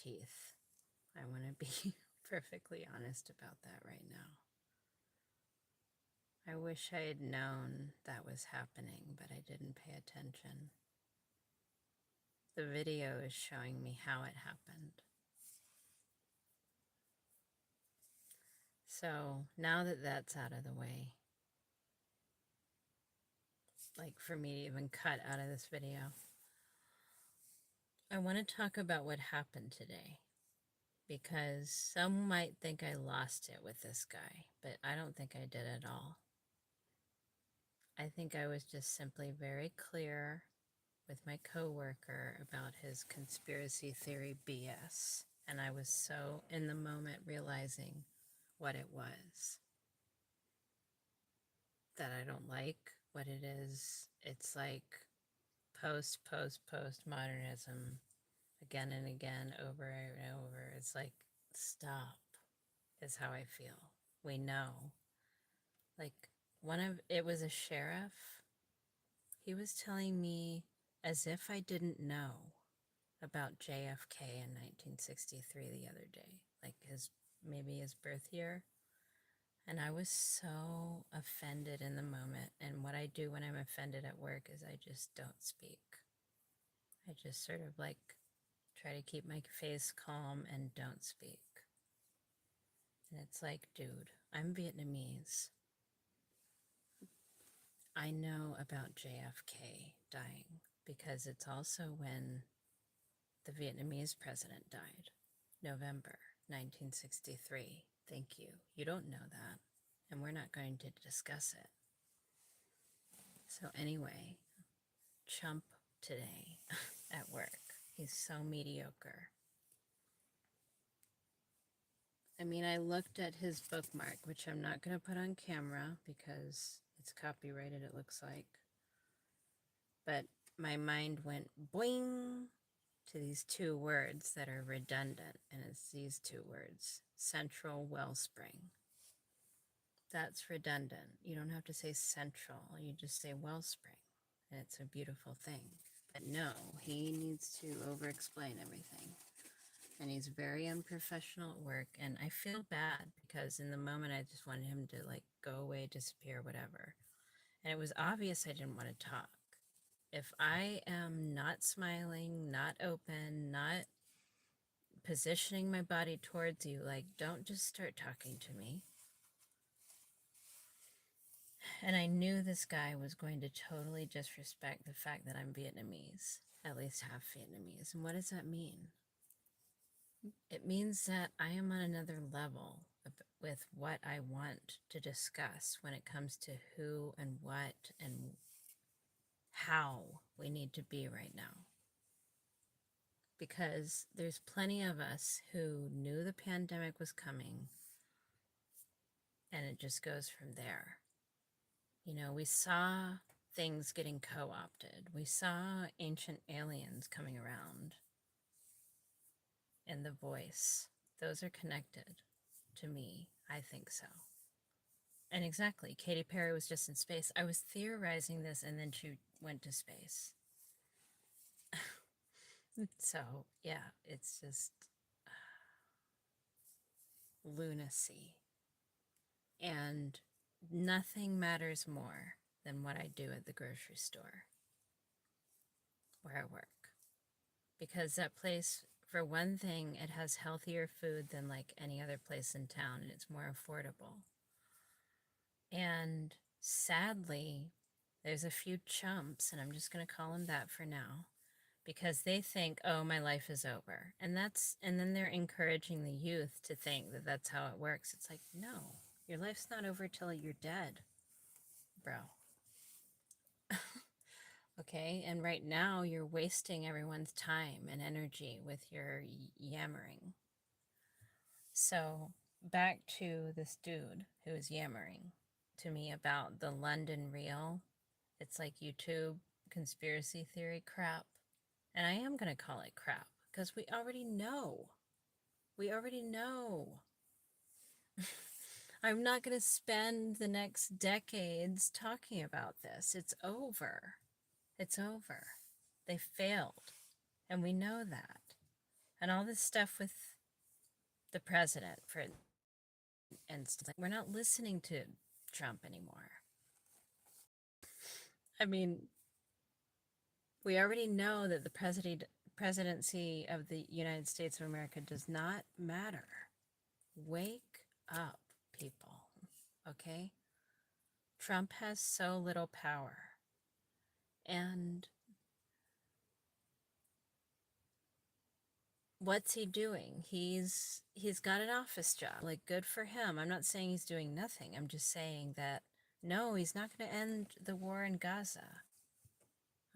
teeth. I want to be perfectly honest about that right now. I wish I had known that was happening, but I didn't pay attention. The video is showing me how it happened. So now that that's out of the way, like for me to even cut out of this video, I want to talk about what happened today, because some might think I lost it with this guy, but I don't think I did at all. I think I was just simply very clear with my coworker about his conspiracy theory BS, and I was so in the moment realizing what it was that I don't like what it is. It's like post modernism again and again, over and over. It's like, stop, is how I feel. We know. Like, it was a sheriff. He was telling me as if I didn't know about JFK in 1963 the other day, like maybe his birth year. And I was so offended in the moment. And what I do when I'm offended at work is I just don't speak. I just sort of like try to keep my face calm and don't speak. And it's like, dude, I'm Vietnamese. I know about JFK dying because it's also when the Vietnamese president died, November 1963. Thank you. You don't know that, and we're not going to discuss it. So anyway, chump today at work. He's so mediocre. I mean, I looked at his bookmark, which I'm not going to put on camera because it's copyrighted, it looks like. But my mind went boing to these two words that are redundant, and it's these two words: central wellspring. That's redundant. You don't have to say central, you just say wellspring, and it's a beautiful thing. But no, he needs to over-explain everything. And he's very unprofessional at work, and I feel bad because in the moment I just wanted him to like go away, disappear, whatever. And it was obvious I didn't want to talk. If I am not smiling, not open, not positioning my body towards you, like, don't just start talking to me. And I knew this guy was going to totally disrespect the fact that I'm Vietnamese, at least half Vietnamese. And what does that mean? It means that I am on another level with what I want to discuss when it comes to who and what and how we need to be right now. Because there's plenty of us who knew the pandemic was coming, and it just goes from there. You know, we saw things getting co-opted. We saw ancient aliens coming around. And The Voice, those are connected to me. I think so. And exactly, Katy Perry was just in space. I was theorizing this, and then she went to space. So, yeah, it's just lunacy. And nothing matters more than what I do at the grocery store where I work. Because that place, for one thing, it has healthier food than like any other place in town, and it's more affordable. And sadly, there's a few chumps, and I'm just going to call them that for now, because they think, oh, my life is over. And then they're encouraging the youth to think that that's how it works. It's like, no, your life's not over till you're dead, bro. Okay, and right now you're wasting everyone's time and energy with your yammering. So back to this dude who is yammering to me about the London Real. It's like YouTube conspiracy theory crap. And I am going to call it crap because we already know. We already know. I'm not going to spend the next decades talking about this. It's over. It's over. They failed. And we know that. And all this stuff with the president, for instance, we're not listening to Trump anymore. I mean, we already know that the presidency of the United States of America does not matter. Wake up, people, okay? Trump has so little power. And what's he doing? He's got an office job. Like, good for him. I'm not saying he's doing nothing. I'm just saying that no, he's not going to end the war in Gaza.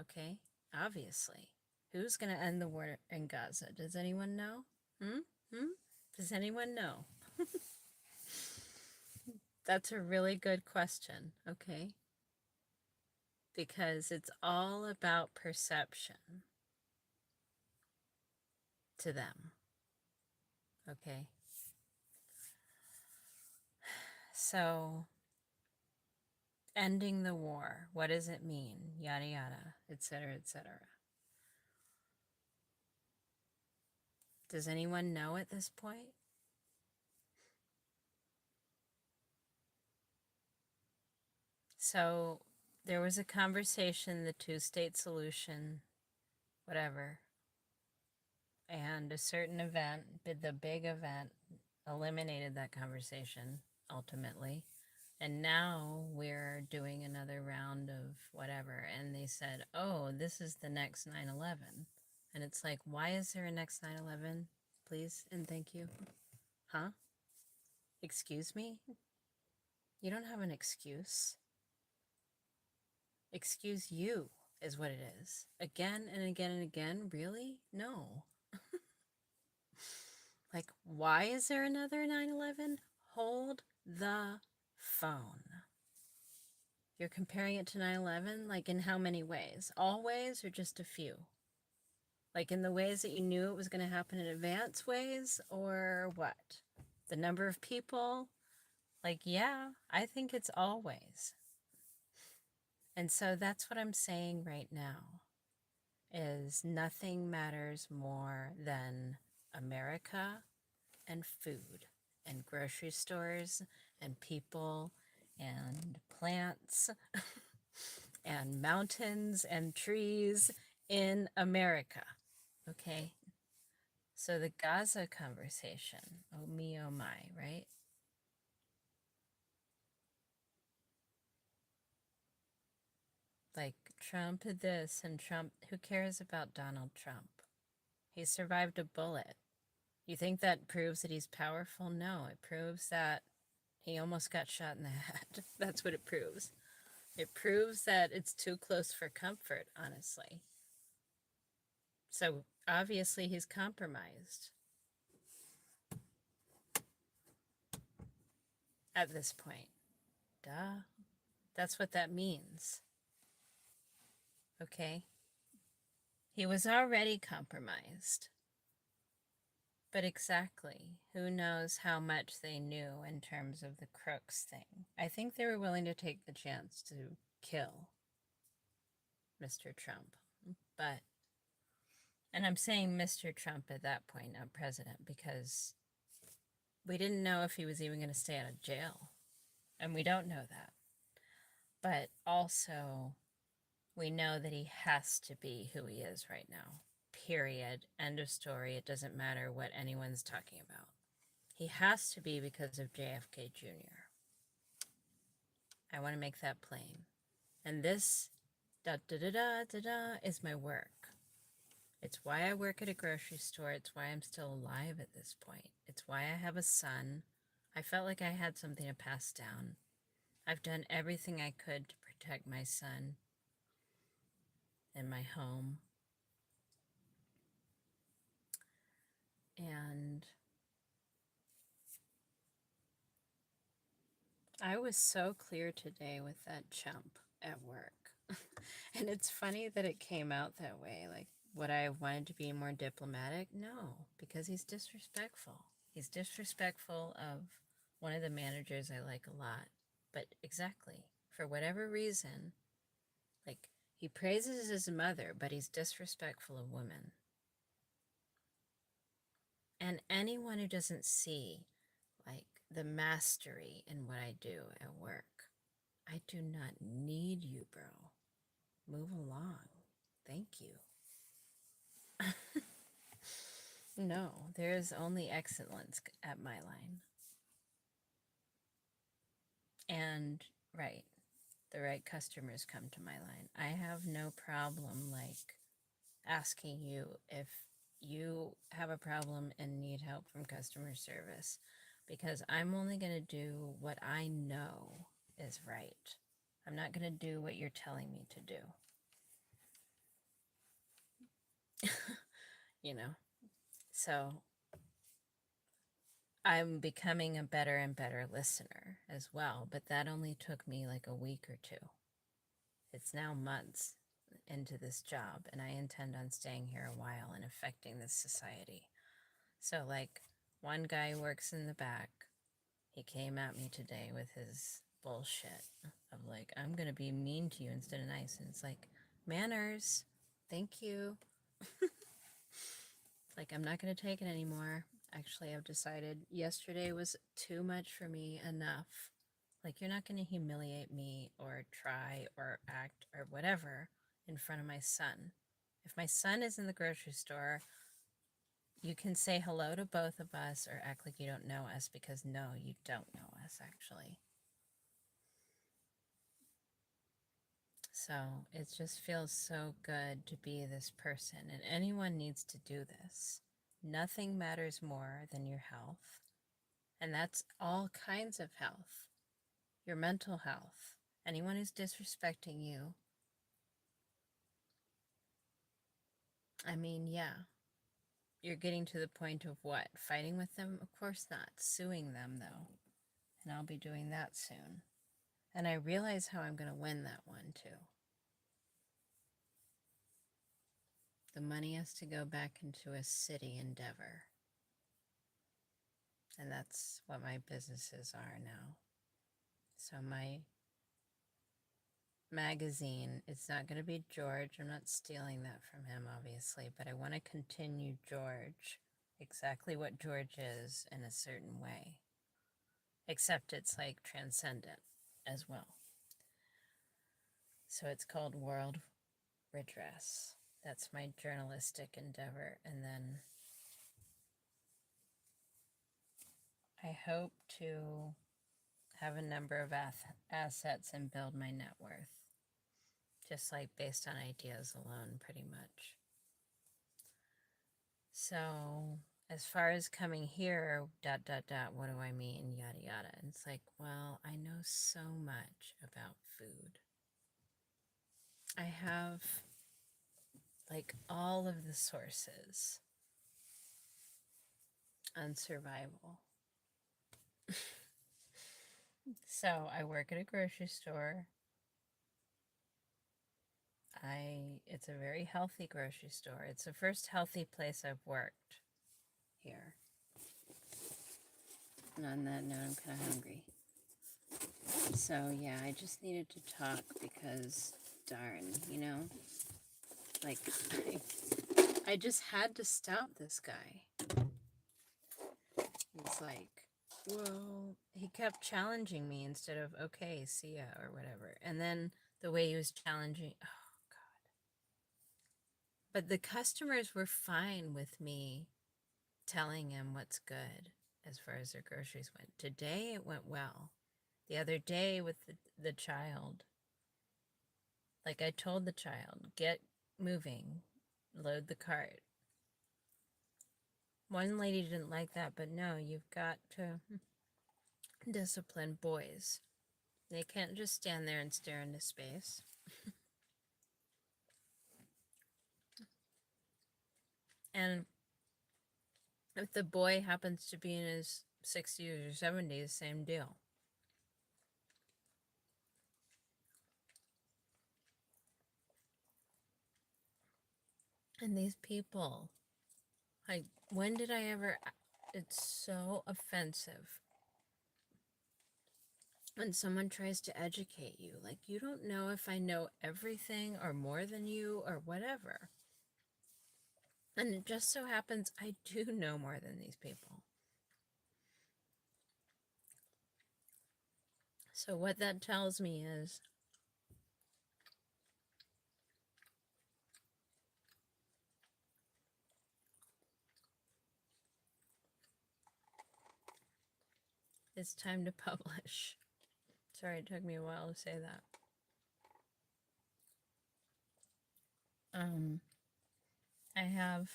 Okay? Obviously. Who's going to end the war in Gaza? Does anyone know? Does anyone know? That's a really good question, okay? Because it's all about perception to them, okay? So, ending the war, what does it mean? Yada yada, etc., etc. Does anyone know at this point? So there was a conversation, the two-state solution, whatever, and a certain event, the big event, eliminated that conversation ultimately. And now we're doing another round of whatever. And they said, oh, this is the next 9/11. And it's like, why is there a next 9/11? Please and thank you. Huh? Excuse me? You don't have an excuse. Excuse you is what it is. Again and again and again? Really? No. Like, why is there another 9/11? Hold the phone. You're comparing it to 9/11? Like, in how many ways? All ways or just a few? Like, in the ways that you knew it was going to happen in advance ways, or what? The number of people? Like, yeah, I think it's always. And so that's what I'm saying right now, is nothing matters more than America and food and grocery stores and people and plants and mountains and trees in America. Okay? So the Gaza conversation, oh me, oh my, right? Like, Trump this and Trump, who cares about Donald Trump? He survived a bullet. You think that proves that he's powerful? No, it proves that he almost got shot in the head. That's what it proves. It proves that it's too close for comfort, honestly. So obviously he's compromised at this point. Duh. That's what that means. Okay? He was already compromised. But exactly, who knows how much they knew in terms of the crooks thing. I think they were willing to take the chance to kill Mr. Trump. But, and I'm saying Mr. Trump at that point, not president, because we didn't know if he was even going to stay out of jail. And we don't know that. But also, we know that he has to be who he is right now. Period. End of story. It doesn't matter what anyone's talking about. He has to be because of JFK Jr. I want to make that plain. And this is my work. It's why I work at a grocery store. It's why I'm still alive at this point. It's why I have a son. I felt like I had something to pass down. I've done everything I could to protect my son and my home. And I was so clear today with that chump at work. And it's funny that it came out that way. Like, would I have wanted to be more diplomatic? No, because he's disrespectful. He's disrespectful of one of the managers I like a lot. But exactly, for whatever reason, like, he praises his mother, but he's disrespectful of women. And anyone who doesn't see, like, the mastery in what I do at work, I do not need you, bro. Move along. Thank you. No, there is only excellence at my line. And, right, the right customers come to my line. I have no problem, like, asking you if you have a problem and need help from customer service, because I'm only going to do what I know is right. I'm not going to do what you're telling me to do. You know? So I'm becoming a better and better listener as well, but that only took me like a week or two. It's now months into this job, and I intend on staying here a while and affecting this society. So, like, one guy works in the back. He came at me today with his bullshit of like, I'm gonna be mean to you instead of nice. And it's like, manners. Thank you. Like, I'm not gonna take it anymore. Actually, I've decided yesterday was too much for me. Enough. Like, you're not gonna humiliate me or try or act or whatever in front of my son. If my son is in the grocery store, you can say hello to both of us or act like you don't know us, because no, you don't know us, actually. So it just feels so good to be this person, and anyone needs to do this. Nothing matters more than your health, and that's all kinds of health. Your mental health. Anyone who's disrespecting you, I mean, yeah. You're getting to the point of what? Fighting with them? Of course not. Suing them, though. And I'll be doing that soon. And I realize how I'm going to win that one, too. The money has to go back into a city endeavor. And that's what my businesses are now. So my magazine, it's not going to be George. I'm not stealing that from him, obviously. But I want to continue George, exactly what George is, in a certain way. Except it's like transcendent as well. So it's called World Redress. That's my journalistic endeavor. And then I hope to have a number of assets and build my net worth. Just like based on ideas alone, pretty much. So as far as coming here, ... what do I mean, yada yada. And it's like, well, I know so much about food. I have like all of the sources on survival. So I work at a grocery store. It's a very healthy grocery store. It's the first healthy place I've worked here. And on that note, I'm kind of hungry. So yeah, I just needed to talk because, darn, you know, like, I just had to stop this guy. He's like, well, he kept challenging me instead of, okay, see ya, or whatever. And then the way he was challenging, oh, God. But the customers were fine with me telling him what's good as far as their groceries went. Today, it went well. The other day with the child, like I told the child, get moving, load the cart. One lady didn't like that, but no, you've got to discipline boys. They can't just stand there and stare into space. And if the boy happens to be in his 60s or 70s, same deal. And these people, like, when did I ever... It's so offensive when someone tries to educate you. Like, you don't know if I know everything or more than you or whatever. And it just so happens I do know more than these people. So what that tells me is it's time to publish. Sorry, it took me a while to say that. I have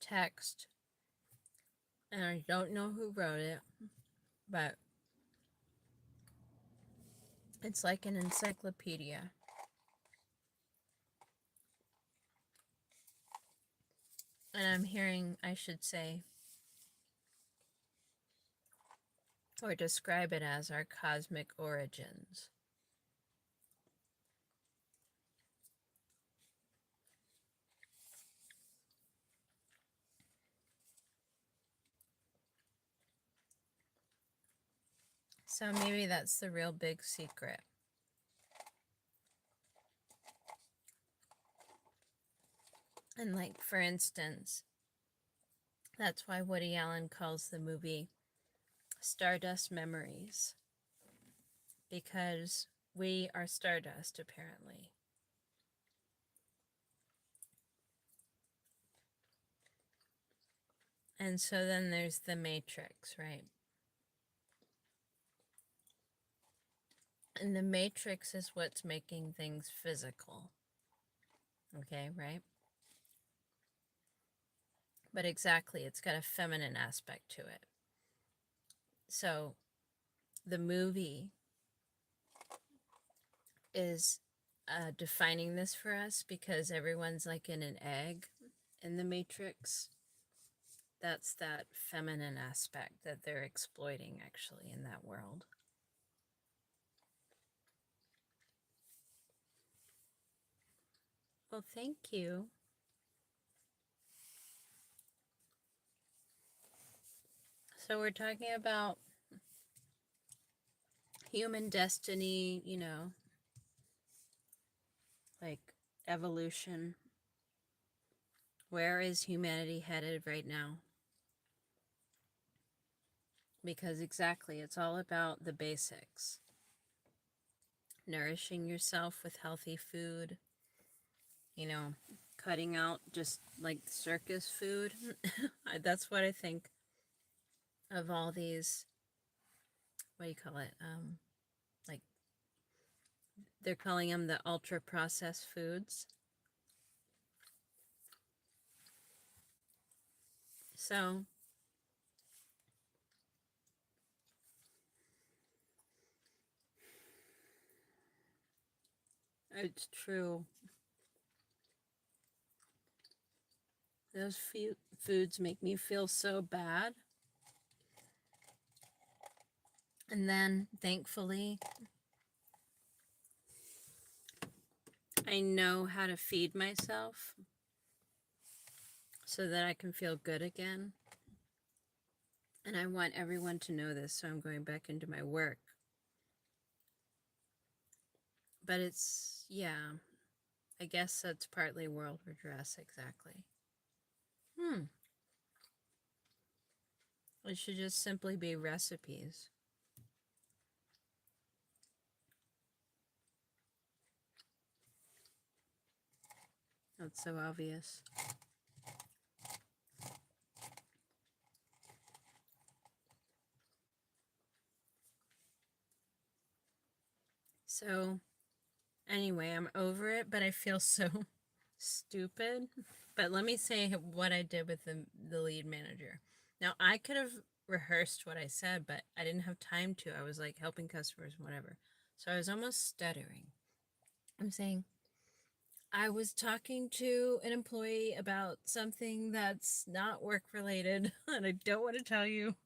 text, and I don't know who wrote it, but it's like an encyclopedia. And I'm hearing, I should say, or describe it as our cosmic origins. So maybe that's the real big secret. And like, for instance, that's why Woody Allen calls the movie Stardust Memories, because we are stardust, apparently. And so then there's the Matrix, right? And the Matrix is what's making things physical. Okay, right? But exactly, it's got a feminine aspect to it. So the movie is defining this for us because everyone's like in an egg in the Matrix. That's that feminine aspect that they're exploiting actually in that world. Well, thank you. So we're talking about human destiny, you know, like evolution. Where is humanity headed right now? Because exactly, it's all about the basics. Nourishing yourself with healthy food, you know, cutting out just like circus food. That's what I think of all these, what do you call it? Like, they're calling them the ultra processed foods. So it's true. Those foods make me feel so bad. And then, thankfully, I know how to feed myself so that I can feel good again. And I want everyone to know this, so I'm going back into my work. But it's, yeah, I guess that's partly world redress, exactly. It should just simply be recipes. That's so obvious. So, anyway, I'm over it, but I feel so stupid. But let me say what I did with the lead manager. Now, I could have rehearsed what I said, but I didn't have time to. I was like helping customers, whatever. So I was almost stuttering. I'm saying, I was talking to an employee about something that's not work related, and I don't want to tell you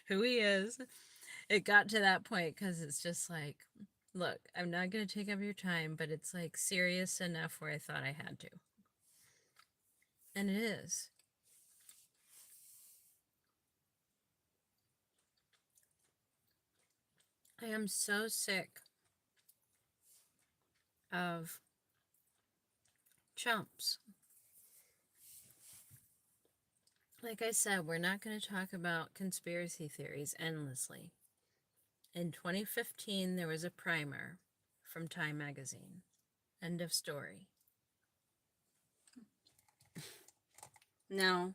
who he is. It got to that point because it's just like, look, I'm not going to take up your time, but it's like serious enough where I thought I had to. And it is. I am so sick of chumps. Like I said, we're not going to talk about conspiracy theories endlessly. In 2015, there was a primer from Time magazine. End of story. Now,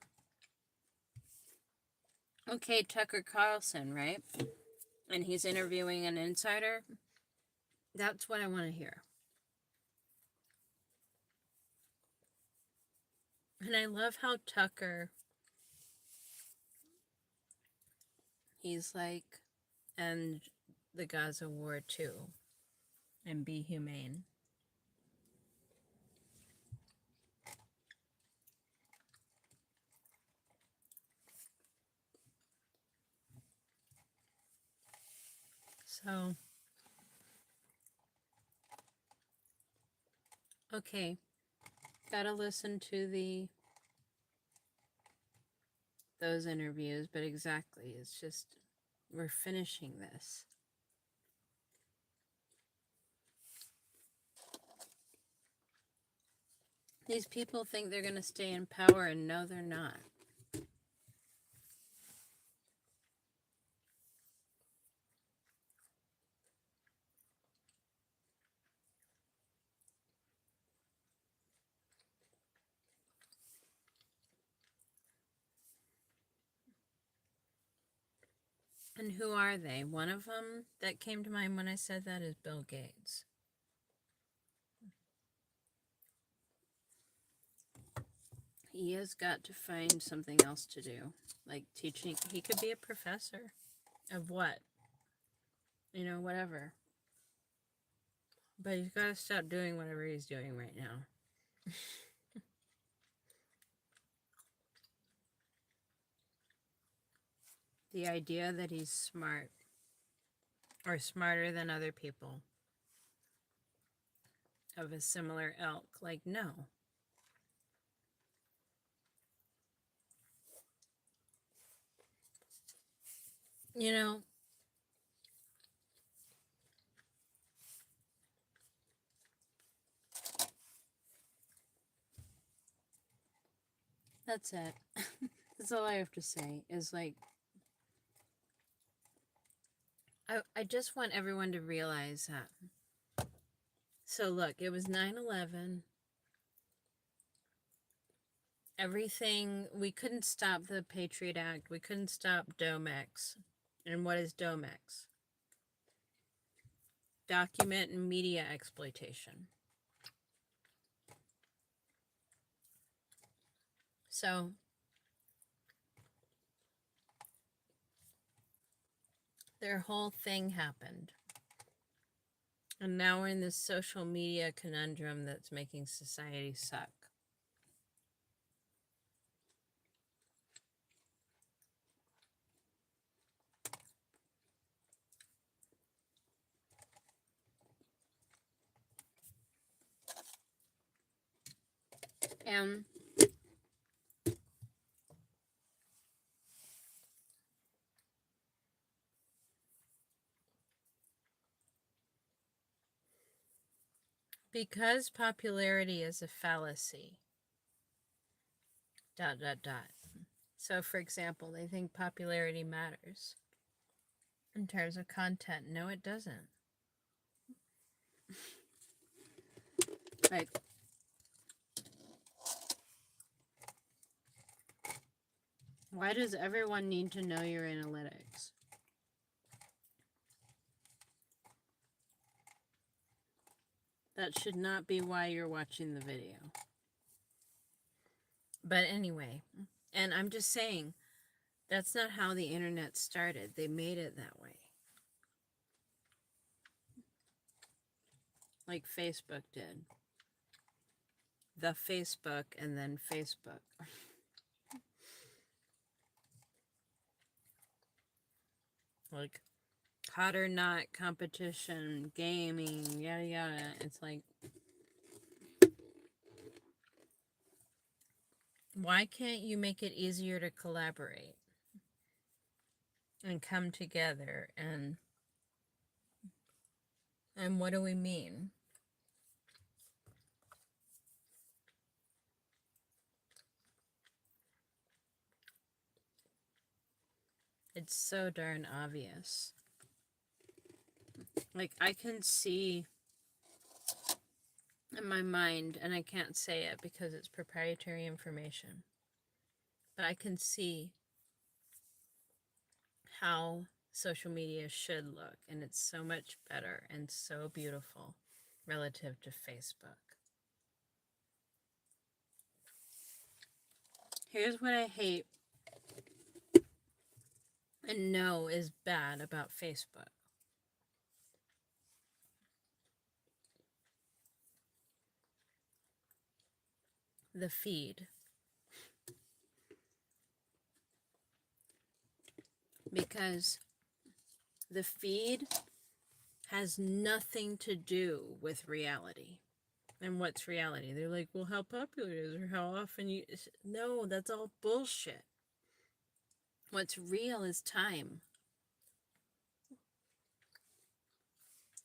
okay, Tucker Carlson, right? And he's interviewing an insider. That's what I want to hear. And I love how Tucker, he's like, end the Gaza war too, and be humane. So, okay, gotta listen to those interviews, but exactly, it's just, we're finishing this. These people think they're going to stay in power, and no, they're not. And who are they? One of them that came to mind when I said that is Bill Gates. He has got to find something else to do, like teaching. He could be a professor of what? You know, whatever. But he's got to stop doing whatever he's doing right now. The idea that he's smart or smarter than other people of a similar ilk, like, no. You know, that's it. That's all I have to say is like, I just want everyone to realize that. So look, it was 9/11. Everything, we couldn't stop the Patriot Act. We couldn't stop Domex. And what is Domex? Document and media exploitation. So their whole thing happened. And now we're in this social media conundrum that's making society suck. And because popularity is a fallacy, ... So, for example, they think popularity matters in terms of content. No, it doesn't. Like, why does everyone need to know your analytics? That should not be why you're watching the video. But anyway, and I'm just saying, that's not how the internet started. They made it that way. Like Facebook did. The Facebook and then Facebook. Like, hot or not, competition, gaming, yada yada. It's like, why can't you make it easier to collaborate and come together? And what do we mean? It's so darn obvious. Like, I can see in my mind, and I can't say it because it's proprietary information, but I can see how social media should look, and it's so much better and so beautiful relative to Facebook. Here's what I hate and know is bad about Facebook. The feed. Because the feed has nothing to do with reality. And what's reality? They're like, well, how popular it is or how often you... No, that's all bullshit. What's real is time.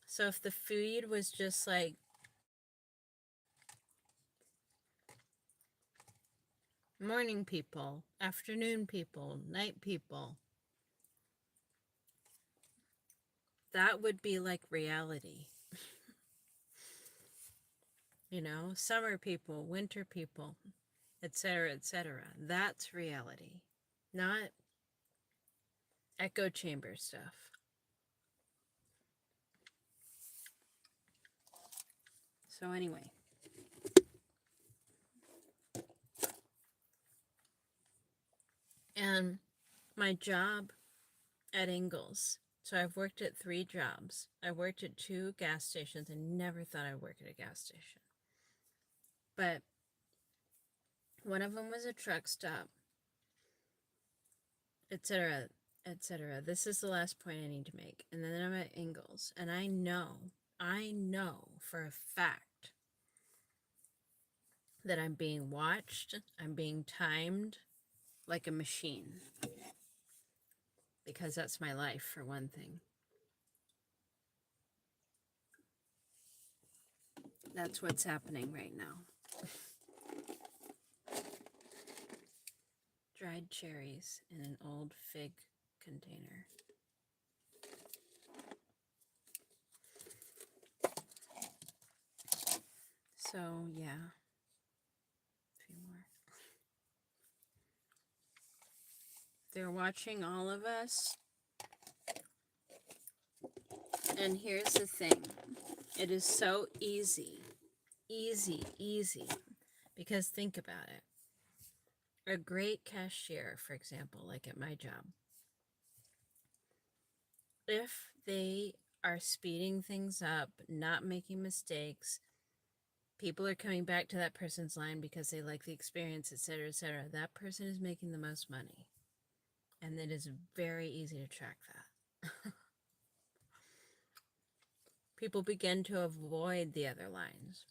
So if the feed was just like, morning people, afternoon people, night people, that would be like reality. You know, summer people, winter people, etc., etc. That's reality, not echo chamber stuff. So anyway, and my job at Ingalls. So I've worked at 3 jobs. I worked at 2 gas stations and never thought I'd work at a gas station. But one of them was a truck stop, etc., etc. This is the last point I need to make. And then I'm at Ingalls, and I know for a fact that I'm being watched, I'm being timed like a machine. Because that's my life, for one thing. That's what's happening right now. Dried cherries in an old fig container. So, yeah. A few more. They're watching all of us. And here's the thing. It is so easy. Easy. Because think about it. A great cashier, for example, like at my job, if they are speeding things up, not making mistakes, people are coming back to that person's line because they like the experience, etc., etc., that person is making the most money. And it is very easy to track that. People begin to avoid the other lines.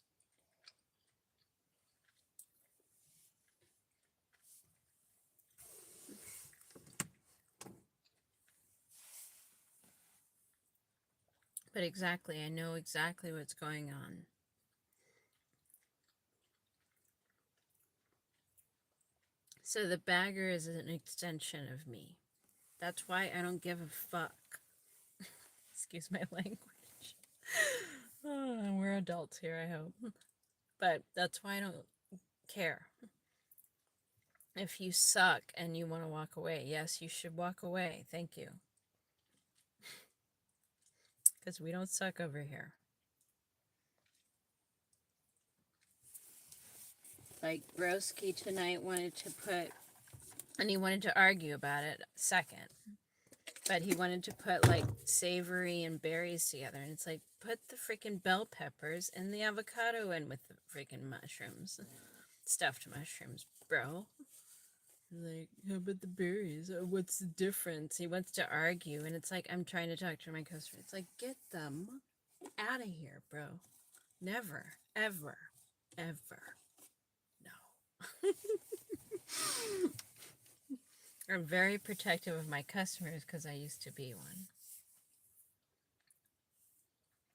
But exactly, I know exactly what's going on. So the bagger is an extension of me. That's why I don't give a fuck. Excuse my language. Oh, we're adults here, I hope. But that's why I don't care. If you suck and you want to walk away, yes, you should walk away. Thank you. Because we don't suck over here. Like, Broski tonight wanted to put, and he wanted to argue about it second, but he wanted to put, like, savory and berries together. And it's like, put the freaking bell peppers and the avocado in with the freaking mushrooms. Stuffed mushrooms, bro. Like, how about the berries? What's the difference? He wants to argue, and it's like, I'm trying to talk to my customer. It's like, get them out of here, bro. Never, ever, ever. No. I'm very protective of my customers because I used to be one.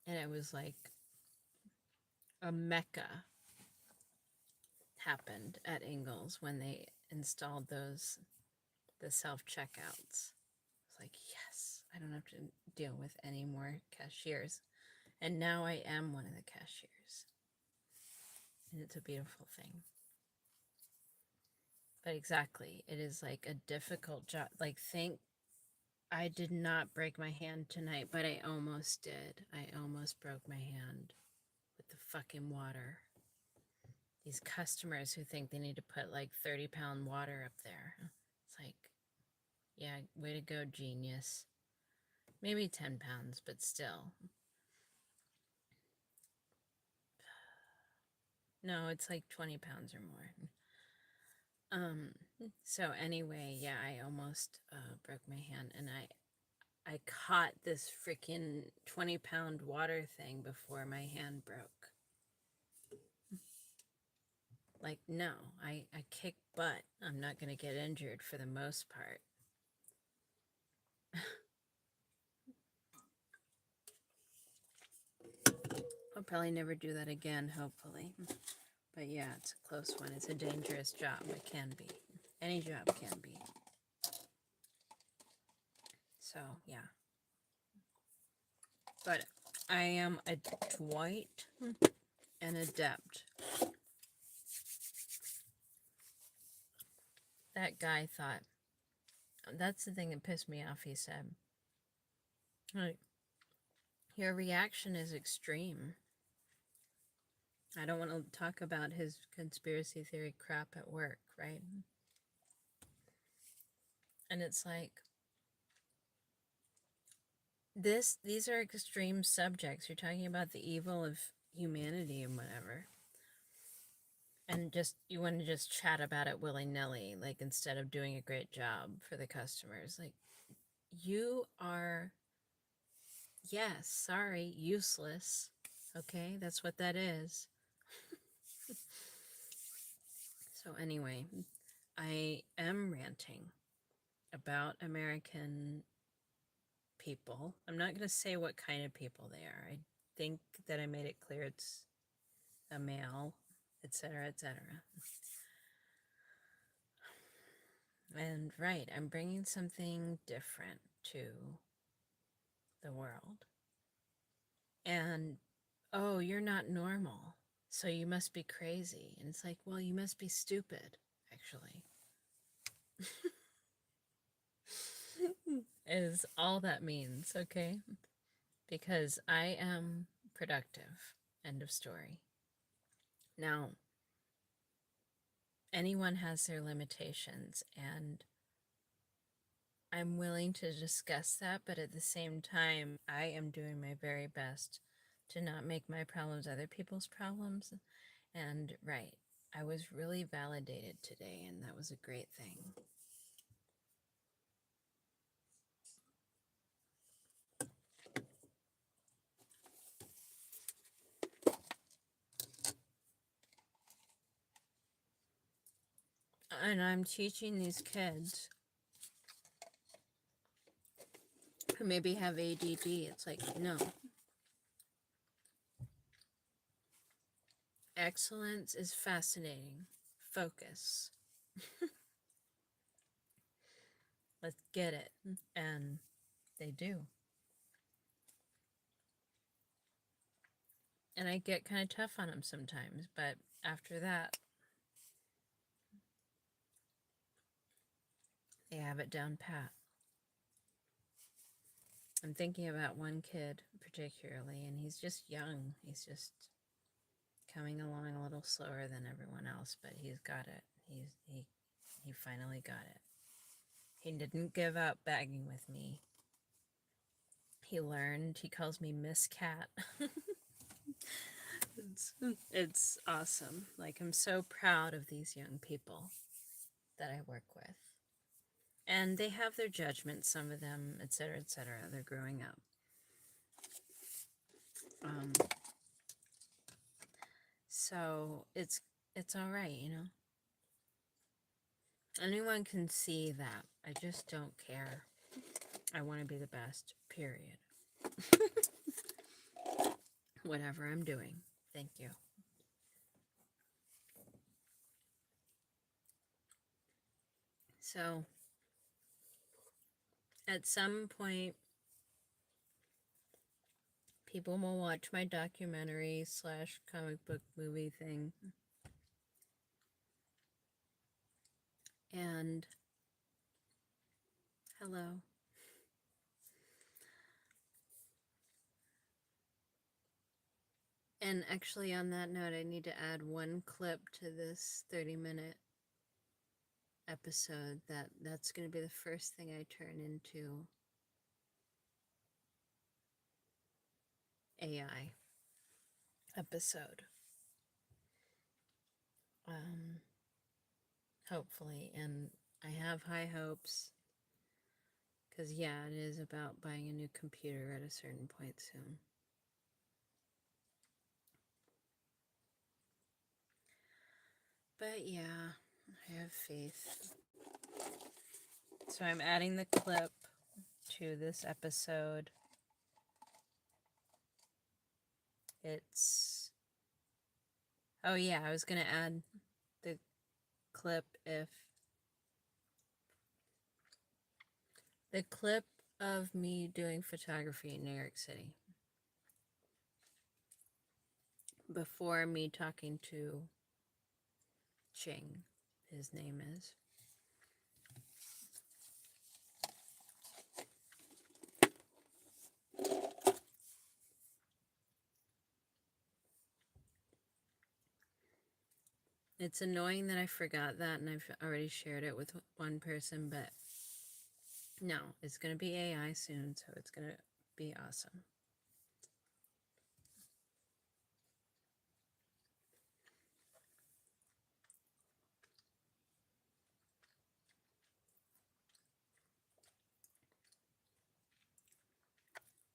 And it was like a mecca happened at Ingalls when they installed the self-checkouts. like, yes, I don't have to deal with any more cashiers. And now I am one of the cashiers. And it's a beautiful thing. But exactly, it is like a difficult job. Like, I did not break my hand tonight, but I almost did. I almost broke my hand with the fucking water. These customers who think they need to put like 30-pound water up there. It's like, yeah, way to go, genius. Maybe 10 pounds, but still. No, it's like 20 pounds or more. So anyway, yeah, I almost broke my hand, and I caught this freaking 20-pound water thing before my hand broke. Like, no, I kick butt. I'm not going to get injured for the most part. I'll probably never do that again, hopefully. But yeah, it's a close one. It's a dangerous job. It can be. Any job can be. So, yeah. But I am adroit and adept. That guy thought, that's the thing that pissed me off, he said. Like, your reaction is extreme. I don't want to talk about his conspiracy theory crap at work, right? And it's like, these are extreme subjects. You're talking about the evil of humanity and whatever. And just, you want to just chat about it willy-nilly, like, instead of doing a great job for the customers. Like, you are, yes, sorry, useless. Okay, that's what that is. So anyway, I am ranting about American people. I'm not going to say what kind of people they are. I think that I made it clear it's a male, etc., etc. And right, I'm bringing something different to the world. And, oh, you're not normal, so you must be crazy. And it's like, well, you must be stupid, actually. Is all that means, okay? Because I am productive. End of story. Now, anyone has their limitations, and I'm willing to discuss that, but at the same time, I am doing my very best to not make my problems other people's problems. And right, I was really validated today, and that was a great thing. And I'm teaching these kids who maybe have ADD. It's like, no. Excellence is fascinating. Focus. Let's get it. And they do. And I get kind of tough on them sometimes, but after that, they have it down pat. I'm thinking about one kid particularly, and he's just young. He's just coming along a little slower than everyone else, but he's got it. He finally got it. He didn't give up bagging with me. He learned. He calls me Miss Cat. It's awesome. Like, I'm so proud of these young people that I work with. And they have their judgments, some of them, etc., etc. They're growing up. So it's all right, you know. Anyone can see that. I just don't care. I want to be the best, period. Whatever I'm doing. Thank you. So, At some point, people will watch my documentary / comic book movie thing. And hello. And actually, on that note, I need to add one clip to this 30-minute episode that's going to be the first thing I turn into AI episode. Hopefully, and I have high hopes because yeah, it is about buying a new computer at a certain point soon. But yeah, I have faith. So I'm adding the clip to this episode. It's... Oh yeah, I was gonna add the clip if... The clip of me doing photography in New York City. Before me talking to Ching, his name is. It's annoying that I forgot that and I've already shared it with one person, but no, it's going to be AI soon, so it's going to be awesome.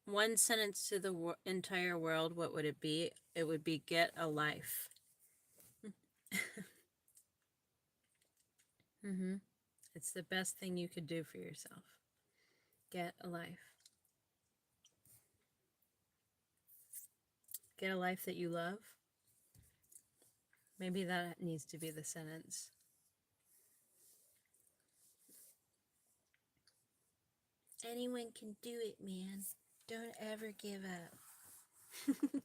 One sentence to the entire world, what would it be? It would be get a life. It's the best thing you could do for yourself. Get a life. Get a life that you love. Maybe that needs to be the sentence. Anyone can do it, man. Don't ever give up.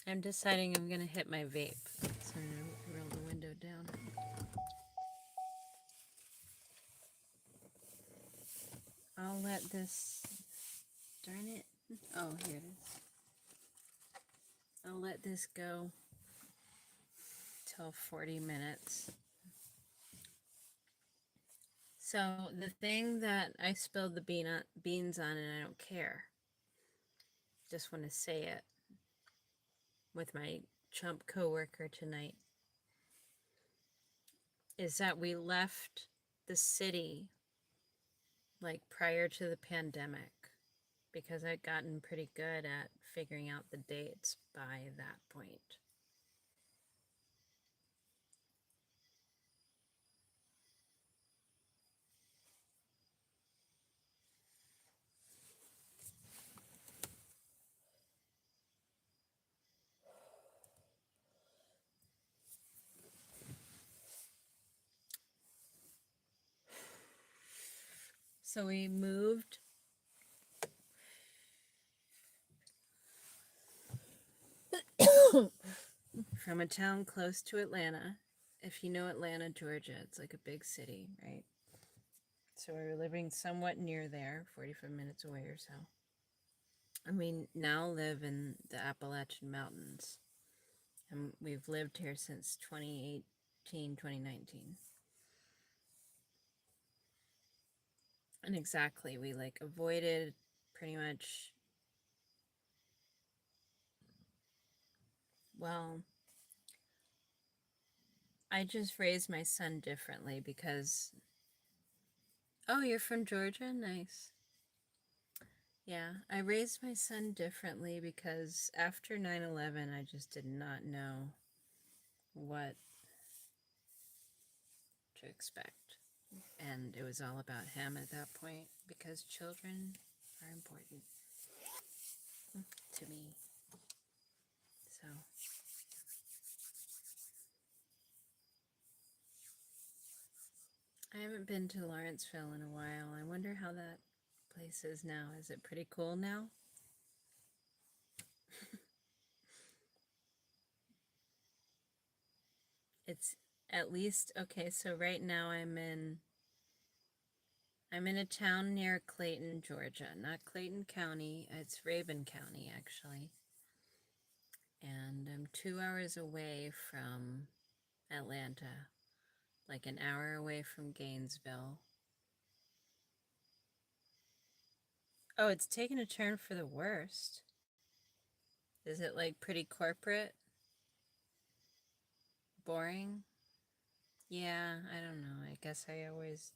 I'm deciding I'm going to hit my vape. So I'm going to roll the window down. I'll let this... Darn it. Oh, here it is. I'll let this go till 40 minutes. So the thing that I spilled the beans on, and I don't care, just want to say it with my chump coworker tonight, is that we left the city like prior to the pandemic because I'd gotten pretty good at figuring out the dates by that point. So we moved from a town close to Atlanta. If you know Atlanta, Georgia, it's like a big city, right? So we were living somewhat near there, 45 minutes away or so. And we now live in the Appalachian Mountains. And we've lived here since 2018, 2019. And exactly, we like avoided pretty much, well, I just raised my son differently because, oh, you're from Georgia? Nice. Yeah, I raised my son differently because after 9/11, I just did not know what to expect. And it was all about him at that point because children are important to me. So I haven't been to Lawrenceville in a while. I wonder how that place is now. Is it pretty cool now? It's at least okay, so right now I'm in a town near Clayton, Georgia. Not Clayton County, it's Rabun County actually. And I'm 2 hours away from Atlanta, like an hour away from Gainesville. Oh, it's taken a turn for the worst. Is it like pretty corporate? Boring? Yeah, I don't know. I guess I always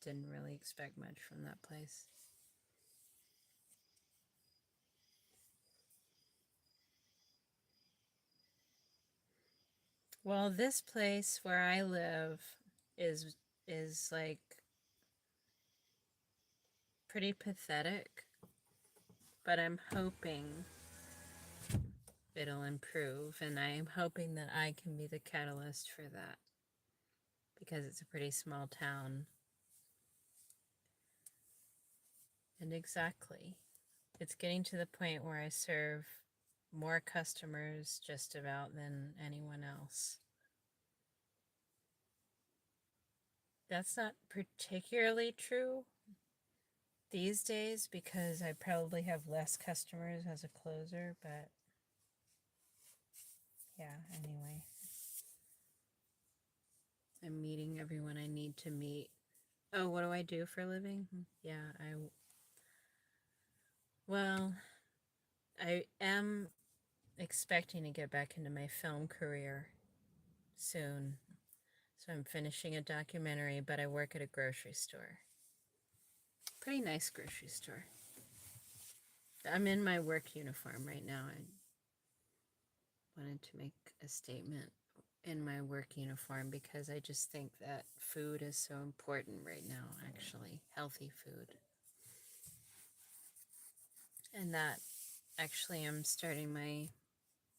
didn't really expect much from that place. Well, this place where I live is like pretty pathetic, but I'm hoping it'll improve, and I'm hoping that I can be the catalyst for that because it's a pretty small town. And exactly, it's getting to the point where I serve more customers just about than anyone else. That's not particularly true these days because I probably have less customers as a closer, but yeah, anyway. I'm meeting everyone I need to meet. Oh, what do I do for a living? Yeah, well, I am expecting to get back into my film career soon. So I'm finishing a documentary, but I work at a grocery store. Pretty nice grocery store. I'm in my work uniform right now. I wanted to make a statement in my work uniform because I just think that food is so important right now, actually, healthy food. And that actually I'm starting my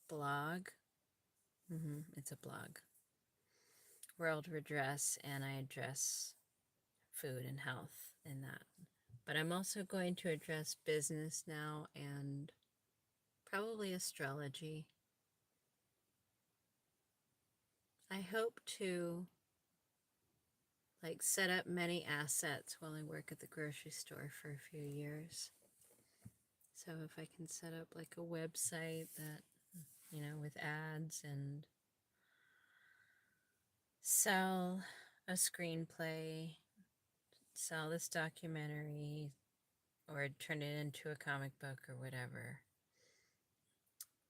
blog. It's a blog. World Redress, and I address food and health in that. But I'm also going to address business now and probably astrology. I hope to set up many assets while I work at the grocery store for a few years. So if I can set up like a website that, with ads and sell a screenplay, sell this documentary, or turn it into a comic book or whatever.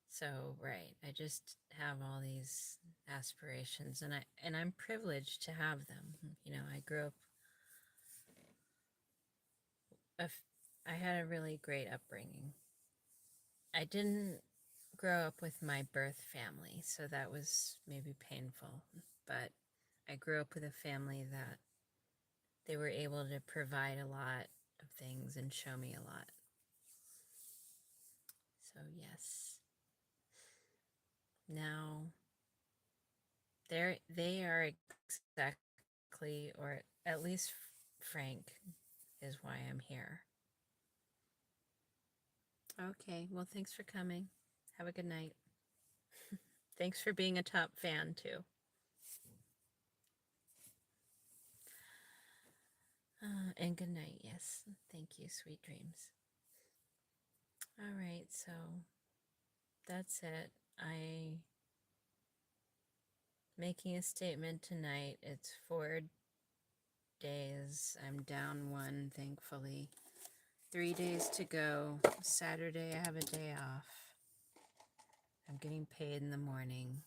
So, right, I just have all these aspirations, and I'm privileged to have them. I grew up, I had a really great upbringing. I didn't grow up with my birth family, so that was maybe painful, but I grew up with a family that they were able to provide a lot of things and show me a lot. So yes. Now, they are exactly, or at least Frank is why I'm here. Okay, well, thanks for coming. Have a good night. Thanks for being a top fan, too. And good night, yes. Thank you, sweet dreams. All right, so that's it. I making a statement tonight. It's 4 days. I'm down one, thankfully. 3 days to go. Saturday, I have a day off. I'm getting paid in the morning.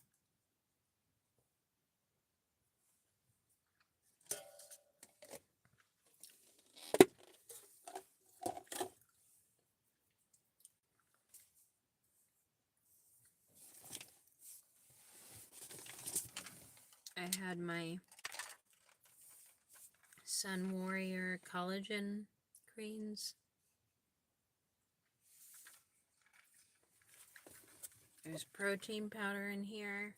I had my Sun Warrior collagen greens. There's protein powder in here.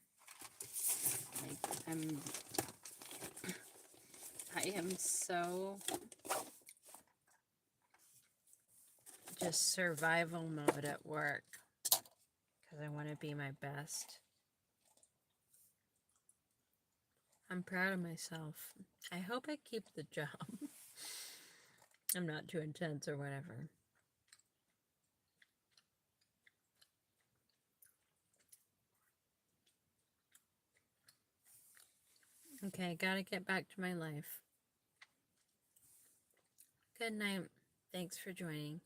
I am so just survival mode at work because I want to be my best. I'm proud of myself. I hope I keep the job. I'm not too intense or whatever. Okay, gotta get back to my life. Good night. Thanks for joining.